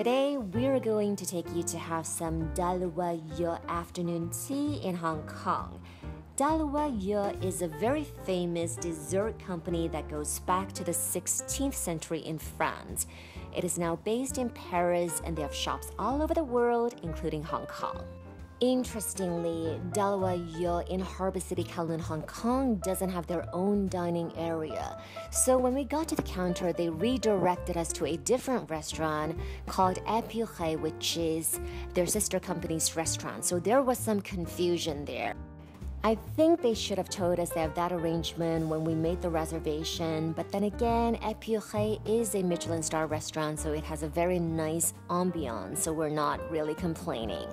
Today, we're going to take you to have some Dalawa afternoon tea in Hong Kong. Dalawa is a very famous dessert company that goes back to the 16th century in France. It is now based in Paris and they have shops all over the world, including Hong Kong. Interestingly, Dalawa in Harbour City, Kowloon, Hong Kong doesn't have their own dining area. So when we got to the counter, they redirected us to a different restaurant called Epuré, which is their sister company's restaurant. So there was some confusion there. I think they should have told us they have that arrangement when we made the reservation, but then again, Epuré is a Michelin star restaurant, so it has a very nice ambiance, so we're not really complaining.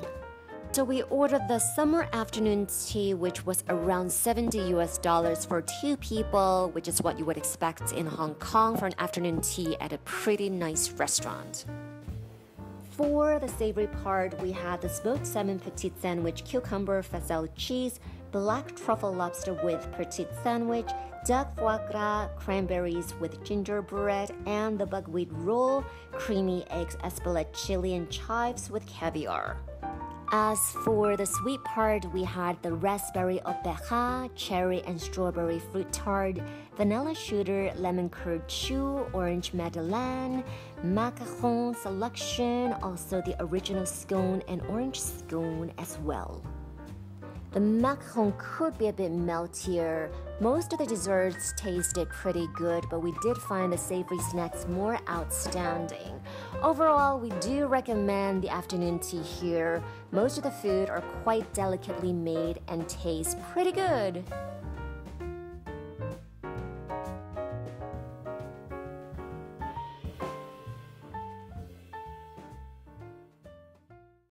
So we ordered the summer afternoon tea, which was around $70 for two people, which is what you would expect in Hong Kong for an afternoon tea at a pretty nice restaurant. For the savory part, we had the smoked salmon petite sandwich, cucumber, faisal cheese, black truffle lobster with petite sandwich, duck foie gras, cranberries with gingerbread, and the buckwheat roll, creamy eggs, espelette chili, and chives with caviar. As for the sweet part, we had the raspberry opéra, cherry and strawberry fruit tart, vanilla shooter, lemon curd chew, orange madeleine, macaron selection, also the original scone and orange scone as well. The macaron could be a bit meltier. Most of the desserts tasted pretty good, but we did find the savory snacks more outstanding. Overall, we do recommend the afternoon tea here. Most of the food are quite delicately made and taste pretty good.